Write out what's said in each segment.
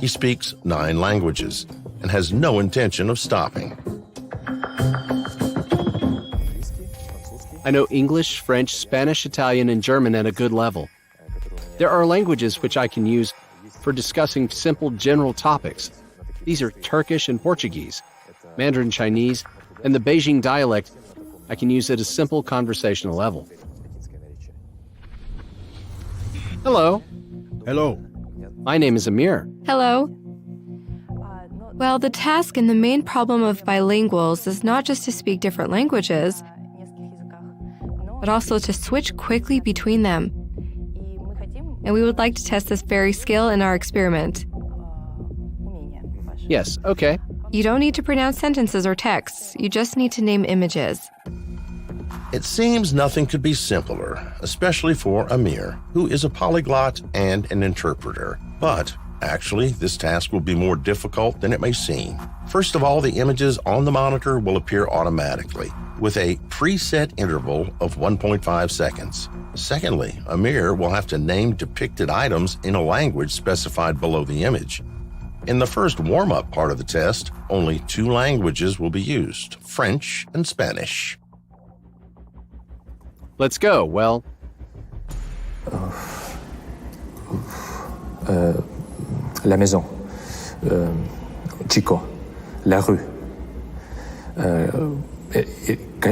He speaks 9 languages and has no intention of stopping. I know English, French, Spanish, Italian, and German at a good level. There are languages which I can use for discussing simple general topics. These are Turkish and Portuguese, Mandarin Chinese, and the Beijing dialect I can use at a simple conversational level. Hello. Hello. My name is Amir. Hello. Well, the task and the main problem of bilinguals is not just to speak different languages, but also to switch quickly between them. And we would like to test this very skill in our experiment. Yes, okay. You don't need to pronounce sentences or texts. You just need to name images. It seems nothing could be simpler, especially for Amir, who is a polyglot and an interpreter. But actually, this task will be more difficult than it may seem. First of all, the images on the monitor will appear automatically, with a preset interval of 1.5 seconds. Secondly, Amir will have to name depicted items in a language specified below the image. In the first warm-up part of the test, only 2 languages will be used, French and Spanish. Let's go. Well, la maison, Chico, la rue,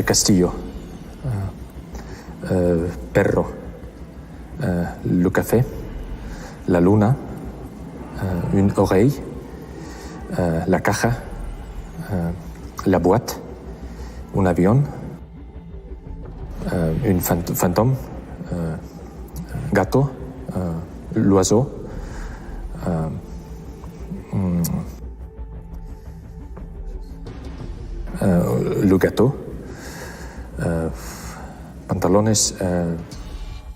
Castillo, perro, le café, la luna, une oreille, la caja, la boîte, un avion, une fantôme, gâteau, l'oiseau, le gâteau, pantalones.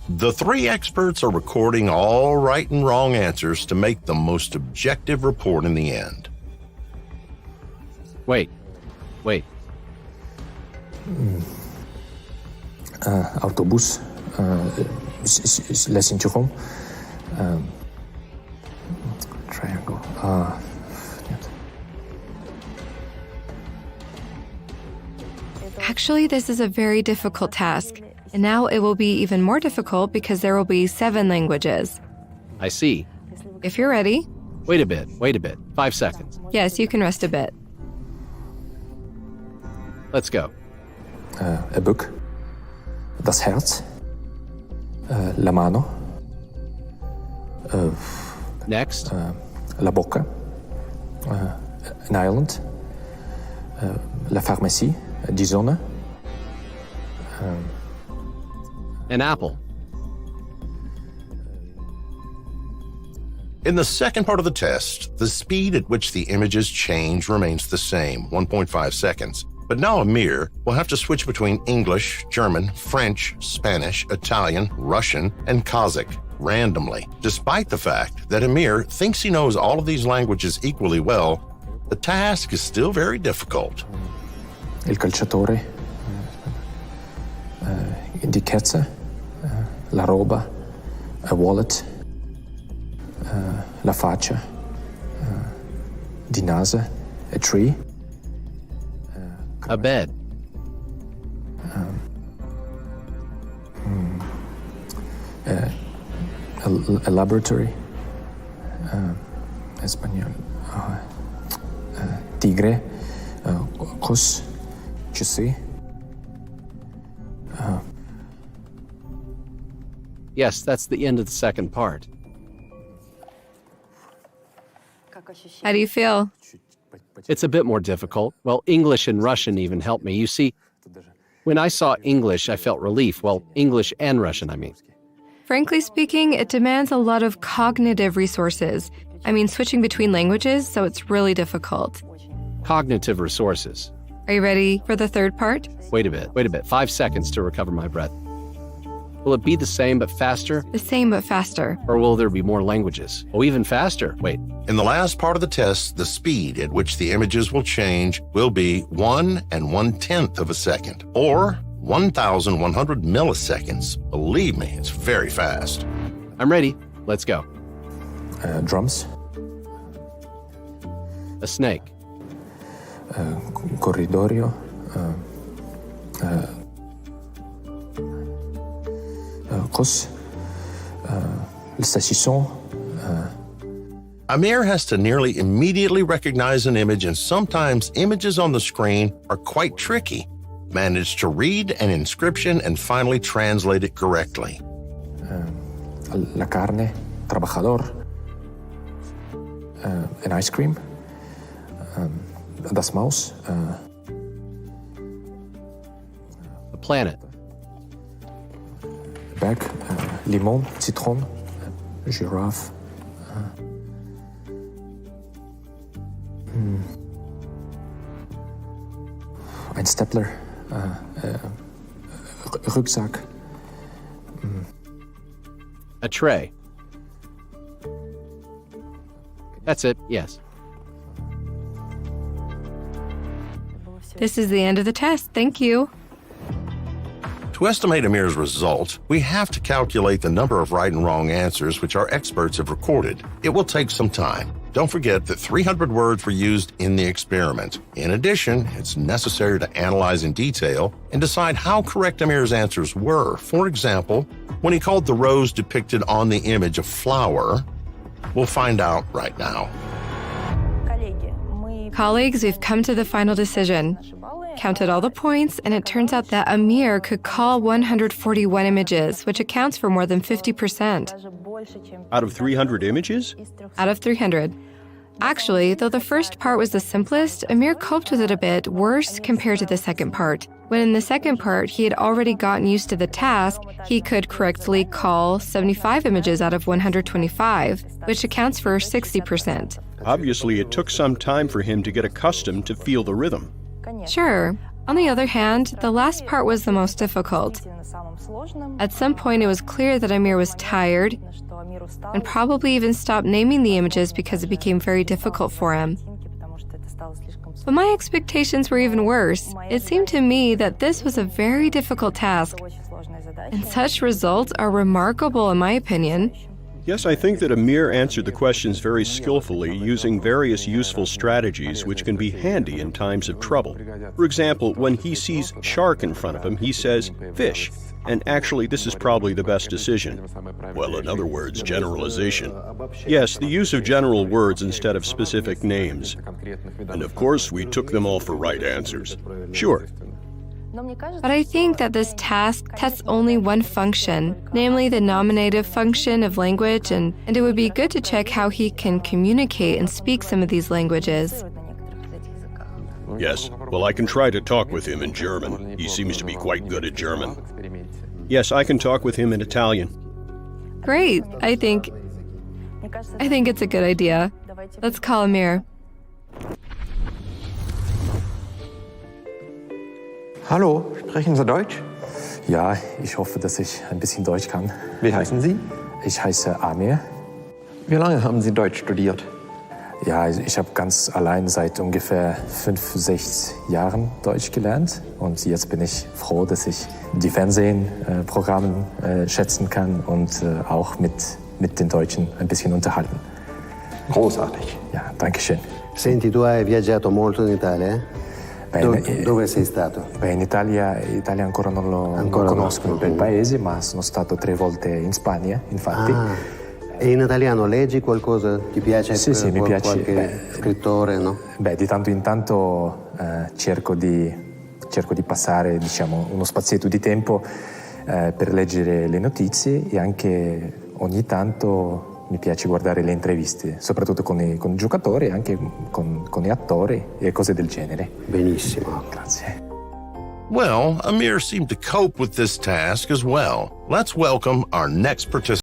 The 3 experts are recording all right and wrong answers to make the most objective report in the end. wait. Autobus, la cinturon, triangle. Actually, this is a very difficult task. And now it will be even more difficult because there will be 7 languages. I see. If you're ready, Wait a bit. 5 seconds. yes, you can rest a bit. Let's go. A book, das Herz, la mano, Next. la bocca, an island, la pharmacie, die Sonne, An apple. In the second part of the test, the speed at which the images change remains the same, 1.5 seconds. But now Amir will have to switch between English, German, French, Spanish, Italian, Russian, and Kazakh randomly. Despite the fact that Amir thinks he knows all of these languages equally well, the task is still very difficult. il calciatore, die Kerze, la roba, a wallet, la faccia, die Nase, a tree, A bed. a laboratory, español, tigre, cos, часы. Yes, that's the end of the second part. How do you feel? It's a bit more difficult. Well, English and Russian even helped me. You see, when I saw English, I felt relief. Well, English and Russian, I mean. Frankly speaking, it demands a lot of cognitive resources. I mean, switching between languages, so it's really difficult. Cognitive resources. Are you ready for the third part? Wait a bit. 5 seconds to recover my breath. Will it be the same but faster? The same but faster. Or will there be more languages? Oh, even faster. Wait. In the last part of the test, the speed at which the images will change will be 1 1/10 of a second, or 1,100 milliseconds. Believe me, it's very fast. I'm ready. Let's go. Drums, A snake. Corridoio. قوس. الساسيسون. Amir has to nearly immediately recognize an image, and sometimes images on the screen are quite tricky. Manage to read an inscription and finally translate it correctly. La carne. Trabajador. An ice cream. Das Maus. A planet. Berg. Limon. Zitron. Giraffe. Ein Stapler. Rucksack. A tray. That's it, yes. This is the end of the test. Thank you. To estimate Amir's result, we have to calculate the number of right and wrong answers which our experts have recorded. It will take some time. Don't forget that 300 words were used in the experiment. In addition, it's necessary to analyze in detail and decide how correct Amir's answers were. For example, when he called the rose depicted on the image a flower, we'll find out right now. Colleagues, we've come to the final decision. Counted all the points, and it turns out that Amir could call 141 images, which accounts for more than 50%. Out of 300 images? Out of 300. Actually, though the first part was the simplest, Amir coped with it a bit worse compared to the second part. When in the second part he had already gotten used to the task, he could correctly call 75 images out of 125, which accounts for 60%. Obviously, it took some time for him to get accustomed to feel the rhythm. Sure. On the other hand, the last part was the most difficult. At some point, it was clear that Amir was tired and probably even stopped naming the images because it became very difficult for him. But my expectations were even worse. It seemed to me that this was a very difficult task, and such results are remarkable in my opinion. Yes, I think that Amir answered the questions very skillfully using various useful strategies which can be handy in times of trouble. For example, when he sees shark in front of him, he says fish, and actually this is probably the best decision. Well, in other words, generalization. Yes, the use of general words instead of specific names. And of course, we took them all for right answers. Sure. But I think that this task tests only one function, namely the nominative function of language, and it would be good to check how he can communicate and speak some of these languages. Yes, well, I can try to talk with him in German. He seems to be quite good at German. Yes, I can talk with him in Italian. Great. I think it's a good idea. Let's call Amir. Hallo, sprechen Sie Deutsch? Ja, ich hoffe, dass ich ein bisschen Deutsch kann. Wie heißen Sie? Ich heiße Amir. Wie lange haben Sie Deutsch studiert? Ja, ich habe ganz allein seit ungefähr 5, 6 Jahren Deutsch gelernt. Und jetzt bin ich froh, dass ich die Fernsehprogramme schätzen kann und auch mit den Deutschen ein bisschen unterhalten. Großartig. Ja, danke schön. Senti, tu hai viaggiato molto in Italia? Dove sei stato? In Italia ancora non lo conosco, no. il bel paese, ma sono stato 3 volte in Spagna, infatti. E in italiano leggi qualcosa? Ti piace? Sì, mi piace. Qualche scrittore, no? Di tanto in tanto cerco di passare, diciamo, uno spazietto di tempo per leggere le notizie, e anche ogni tanto mi piace guardare le interviste, soprattutto con i giocatori e anche con gli attori e cose del genere. Benissimo. Grazie. Well, Amir seemed to cope with this task as well. Let's welcome our next participant.